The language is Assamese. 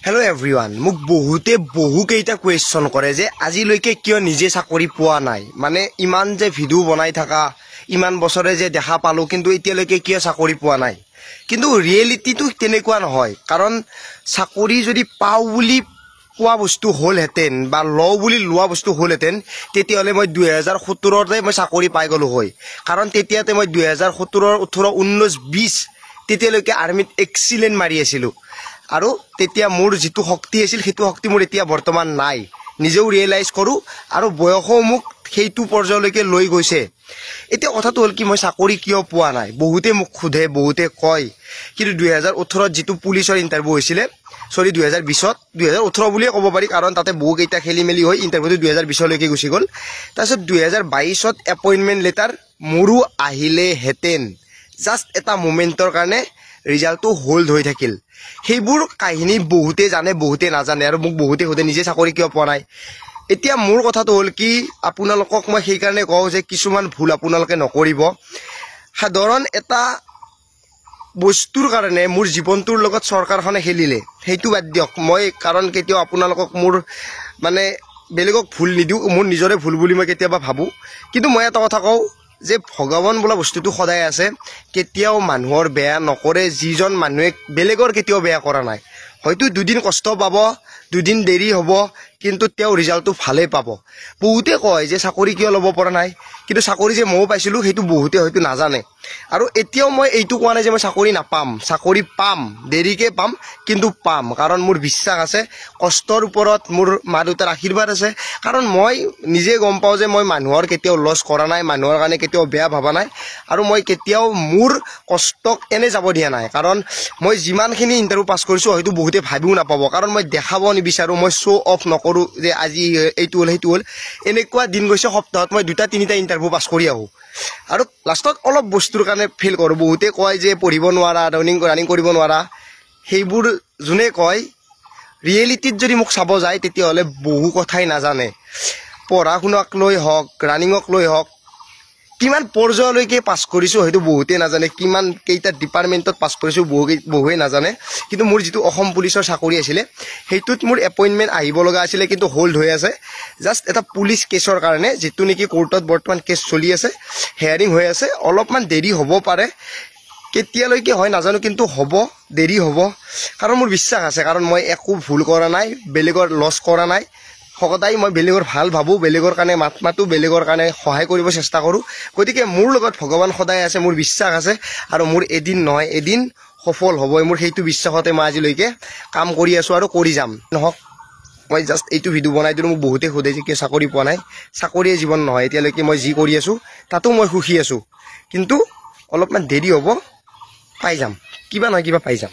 Hello everyone, মোক বহুকেইটা কোৱেশ্চন কৰে যে আজিলৈকে কিয় নিজে চাকৰি পোৱা নাই মানে ইমান যে ভিডিও বনাই থাকা ইমান বছৰে যে দেখা পালো কিন্তু এতিয়ালৈকে কিয় চাকৰি পোৱা নাই কিন্তু ৰিয়েলিটিটো তেনেকুৱা নহয় কাৰণ চাকৰি যদি পাও বুলি পোৱা বস্তু হলহেতেন বা ল বুলি লোৱা বস্তু হলহেতেন তেতিয়ালে মই 2017 তে মই চাকৰি পাই গলো হয় কাৰণ তেতিয়াতে মই 2017 18 19 20 তেতিয়ালৈকে আৰ্মিত এক্সিলেন্ট মাৰি আছিল আৰু তেতিয়া মোৰ যেটো শক্তি আছিল হেতু শক্তি মোৰ এতিয়া বৰ্তমান নাই নিজেও ৰিয়েলাইজ কৰো আৰু বয়সও মোক হেতু পৰ্যায়লৈকে লৈ গৈছে এতিয়া কথাটো হল কি মই চাকৰি কিয় পোৱা নাই বহুতে মোক খুধে বহুতে কয় কিন্তু 2018 যেটো পুলিচৰ ইন্টাৰভিউ হৈছিল সৰি 2020 2018 বুলিয়ে ক'ব পাৰি কাৰণ তাতে বহুকেইটা খেলিমেলি হৈ ইন্টাৰভিউটো 2020 লৈকে গুছি গল তাৰপিছত 2022 ত এপইন্টমেন্ট লেটাৰ মোৰো আহিলে হেতেন জাস্ট এটা মোমেন্টৰ কাৰণে ৰিজাল্টটো হোল্ড হৈ থাকিল হেইবোৰ কাহিনী বহুতে জানে বহুতে নাজানে আৰু মোক বহুতে খুদে নিজে চাকৰি কিয় পোৱা নাই এতিয়া মোৰ কথাটো হল কি আপোনালোকক মই সেই কাৰণে কওঁ যে কিছুমান ভুল আপোনালোকে নকৰিব সাধাৰণ এটা বস্তুৰ কাৰণে মোৰ জীৱনটোৰ লগত চৰকাৰখনে খেলিলে হেতু বাদ দিয়ক মই কাৰণ কেতিয়াও আপোনালোকক মোৰ মানে বেলেগক ভুল নিদিও মোৰ নিজৰে ভুল বুলি মই কেতিয়াবা ভাবো কিন্তু মই এটা কথা কওঁ যে ভগৱান বোলা বস্তুটো সদায় আছে কেতিয়াও মানুহৰ বেয়া নকৰে যিজন মানুহে বেলেগৰ কেতিয়াও বেয়া কৰা নাই হয়তো দুদিন কষ্ট পাব দুদিন দেৰি হ'ব কিন্তু তেও ৰিজাল্টটো ভালে পাব বহুতে কয় যে চাকৰি কিয় লব পৰা নাই কিন্তু চাকৰি যে মই পাইছিলো হেতু বহুতে হয়তো নাজানে আৰু এতিয়াও মই এইটো কোৱা নাই যে মই চাকৰি নাপাম চাকৰি পাম দেৰিকে পাম কিন্তু পাম কাৰণ মোৰ বিশ্বাস আছে কষ্টৰ ওপৰত মোৰ মা দেউতাৰ আশীৰ্বাদ আছে কাৰণ মই নিজে গম পাও যে মই মানুহৰ কেতিয়াও লছ কৰা নাই মানুহৰ কাৰণে কেতিয়াও বেয়া ভাবা নাই আৰু মই কেতিয়াও মোৰ কষ্টক এনে যাব দিয়া নাই কাৰণ মই যিমানখিনি ইন্টাৰভিউ পাস কৰিছো হয়তো বহুতে ভাবিও নাপাব কাৰণ মই দেখাব নিবিচাৰো মই শো অফ নকৰো যে আজি এইটো হল হেতু হল এনেকুৱা দিন গৈছে সপ্তাহত মই দুটা তিনিটা ইন্টাৰভিউ পাস কৰি আহো আৰু লাষ্টত অলপ বস্তুৰ কাৰণে ফেল কৰো বহুতে কয় যে পঢ়িব নোৱাৰা ৰানিং কৰিব নোৱাৰা হেইবোৰ জুনে কয় ৰিয়েলিটিত যদি মোক চাব যায় তেতিয়া হলে বহু কথাই নাজানে পঢ়া শুনাক লৈ হক ৰানিংক লৈ হক কিমান পৰ্যায়লৈকে পাস কৰিছো হয়তো বহুতে নাজানে কিমান কেইটা ডিপাৰ্টমেন্টত পাস কৰিছো বহুৱে নাজানে কিন্তু মোৰ যেটো অসম পুলিচৰ চাকৰি আছিল হেতুত মোৰ এপইন্টমেন্ট আহিব লগা আছিল কিন্তু হোল্ড হৈ আছে জাস্ট এটা পুলিচ কেছৰ কাৰণে যেটো নেকি কোৰ্টত বৰ্তমান কেছ চলি আছে হিয়াৰিং হৈ আছে অলপমান দেৰি হ'ব পাৰে কেতিয়ালৈকে হয় নাজানো কিন্তু হ'ব দেৰি হ'ব কাৰণ মোৰ বিশ্বাস আছে কাৰণ মই একো ভুল কৰা নাই বেলেগৰ লছ কৰা নাই সদায় মই বেলেগৰ ভাল ভাবো বেলেগৰ কাৰণে মাতমাতো বেলেগৰ কাৰণে সহায় কৰিব চেষ্টা কৰো গতিকে মোৰ লগত ভগৱান সদায় আছে মোৰ বিশ্বাস আছে আৰু মোৰ এদিন নহয় এদিন সফল হ'বই মোৰ হেতু বিশ্বাসতে মই আজিলৈকে কাম কৰি আছো আৰু কৰি যাম নহক মই জাস্ট এইটো ভিডিও বনাই দিলো মোক বহুতে খুদে যে কি চাকৰি পোৱা নাই চাকৰিয়ে জীৱন নহয় এতিয়ালৈকে মই যি কৰি আছো তাতো মই সুখী আছো কিন্তু অলপমান দেৰি হ'ব পাই যাম কিবা নহয় কিবা পাই যাম